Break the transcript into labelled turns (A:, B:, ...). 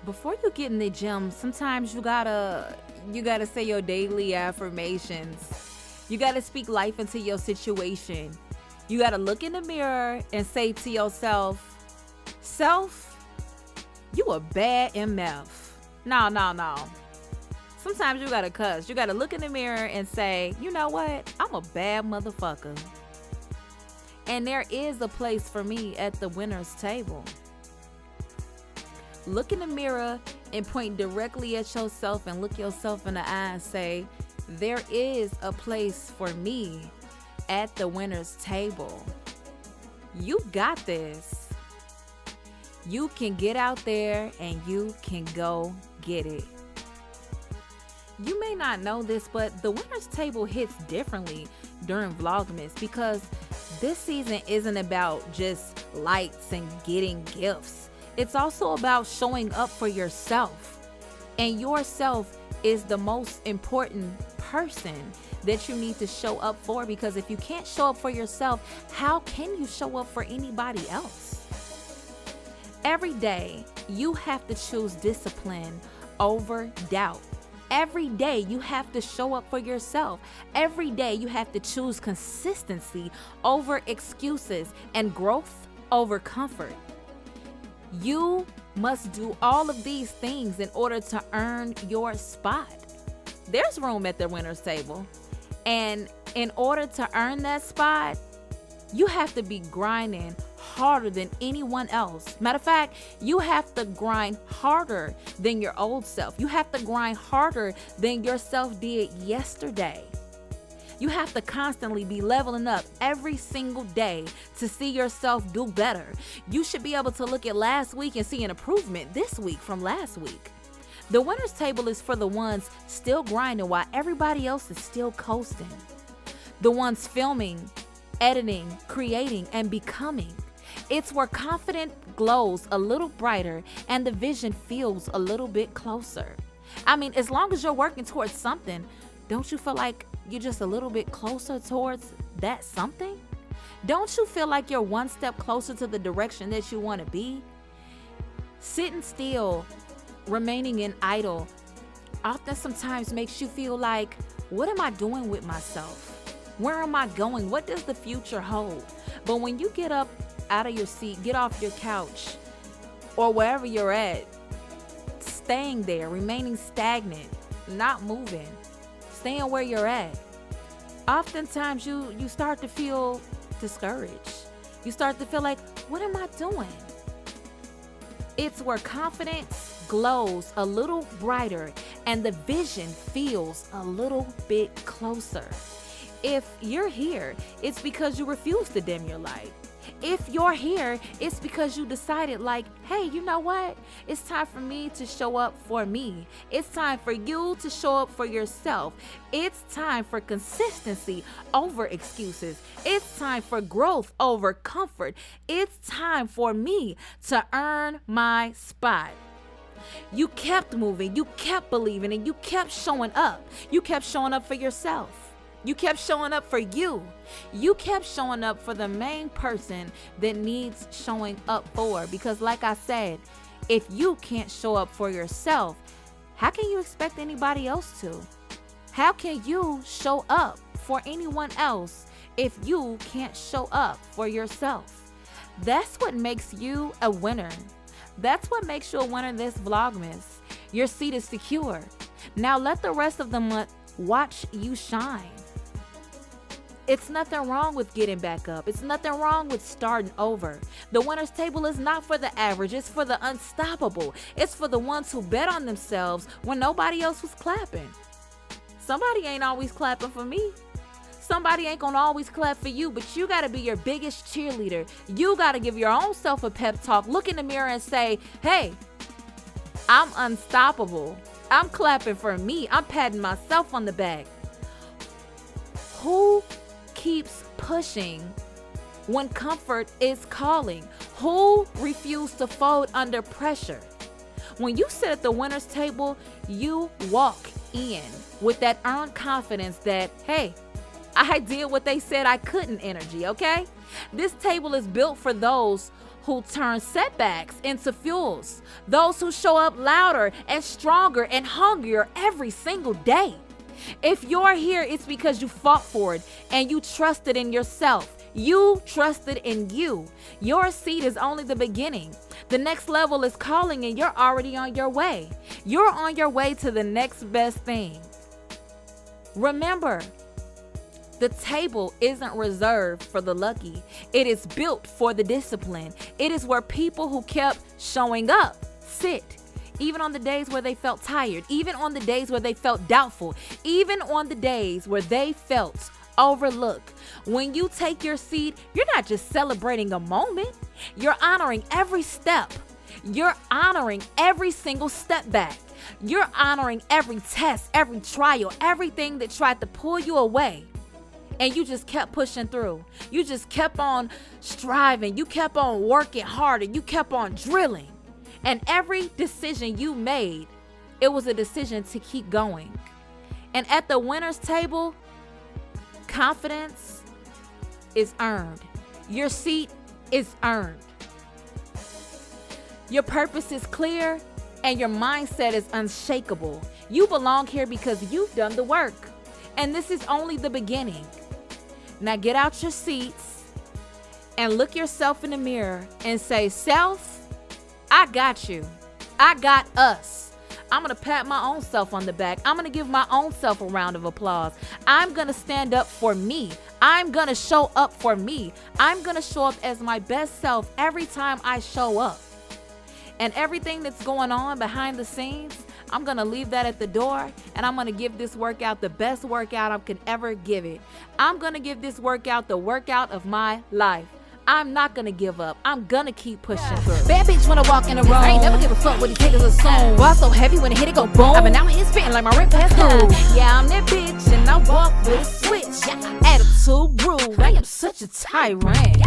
A: Before you get in the gym, sometimes you gotta say your daily affirmations. You gotta speak life into your situation. You gotta look in the mirror and say to yourself, self, you a bad MF. No, no, no. Sometimes you gotta cuss. You gotta look in the mirror and say, you know what? I'm a bad motherfucker. And there is a place for me at the winner's table. Look in the mirror and point directly at yourself and look yourself in the eye and say, there is a place for me at the winner's table. You got this. You can get out there and you can go get it. You may not know this, but the winner's table hits differently during Vlogmas because this season isn't about just lights and getting gifts. It's also about showing up for yourself. And yourself is the most important person that you need to show up for, because if you can't show up for yourself, how can you show up for anybody else? Every day, you have to choose discipline over doubt. Every day, you have to show up for yourself. Every day, you have to choose consistency over excuses and growth over comfort. You must do all of these things in order to earn your spot. There's room at the winner's table. And in order to earn that spot, you have to be grinding harder than anyone else. Matter of fact, you have to grind harder than your old self. You have to grind harder than yourself did yesterday. You have to constantly be leveling up every single day to see yourself do better. You should be able to look at last week and see an improvement this week from last week. The winner's table is for the ones still grinding while everybody else is still coasting. The ones filming, editing, creating, and becoming. It's where confidence glows a little brighter and the vision feels a little bit closer. I mean, as long as you're working towards something, don't you feel like you're just a little bit closer towards that something? Don't you feel like you're one step closer to the direction that you want to be? Sitting still, remaining in idle, often sometimes makes you feel like, what am I doing with myself? Where am I going? What does the future hold? But when you get up out of your seat, get off your couch, or wherever you're at, staying there, remaining stagnant, not moving, staying where you're at, oftentimes you start to feel discouraged. You start to feel like, what am I doing? It's where confidence glows a little brighter and the vision feels a little bit closer. If you're here, it's because you refuse to dim your light. If you're here, it's because you decided like, hey, you know what? It's time for me to show up for me. It's time for you to show up for yourself. It's time for consistency over excuses. It's time for growth over comfort. It's time for me to earn my spot. You kept moving, you kept believing, and you kept showing up. You kept showing up for yourself. You kept showing up for you. You kept showing up for the main person that needs showing up for. Because like I said, if you can't show up for yourself, how can you expect anybody else to? How can you show up for anyone else if you can't show up for yourself? That's what makes you a winner. That's what makes you a winner this Vlogmas. Your seat is secure. Now let the rest of the month watch you shine. It's nothing wrong with getting back up. It's nothing wrong with starting over. The winner's table is not for the average. It's for the unstoppable. It's for the ones who bet on themselves when nobody else was clapping. Somebody ain't always clapping for me. Somebody ain't gonna always clap for you, but you gotta be your biggest cheerleader. You gotta give your own self a pep talk. Look in the mirror and say, hey, I'm unstoppable. I'm clapping for me. I'm patting myself on the back. Who keeps pushing when comfort is calling? Who refused to fold under pressure? When you sit at the winner's table, you walk in with that earned confidence that, hey, I did what they said I couldn't energy, okay? This table is built for those who turn setbacks into fuels, those who show up louder and stronger and hungrier every single day. If you're here, it's because you fought for it and you trusted in yourself. You trusted in you. Your seed is only the beginning. The next level is calling and you're already on your way. You're on your way to the next best thing. Remember, the table isn't reserved for the lucky. It is built for the discipline. It is where people who kept showing up sit. Even on the days where they felt tired, even on the days where they felt doubtful, even on the days where they felt overlooked. When you take your seat, you're not just celebrating a moment, you're honoring every step. You're honoring every single step back. You're honoring every test, every trial, everything that tried to pull you away. And you just kept pushing through. You just kept on striving. You kept on working harder. You kept on drilling. And every decision you made, it was a decision to keep going. And at the winner's table, confidence is earned. Your seat is earned. Your purpose is clear and your mindset is unshakable. You belong here because you've done the work. And this is only the beginning. Now get out your seats and look yourself in the mirror and say, self, I got you. I got us. I'm going to pat my own self on the back. I'm going to give my own self a round of applause. I'm going to stand up for me. I'm going to show up for me. I'm going to show up as my best self every time I show up. And everything that's going on behind the scenes, I'm going to leave that at the door and I'm going to give this workout the best workout I could ever give it. I'm going to give this workout the workout of my life. I'm not gonna give up. I'm gonna keep pushing through.
B: Bad bitch wanna walk in the room. I ain't never give a fuck what these haters assume. Why so heavy when it hit it go boom? I've been out here spitting like my rent past due.
A: Yeah, I'm that bitch and I walk with a switch. Attitude rude. I am such a tyrant.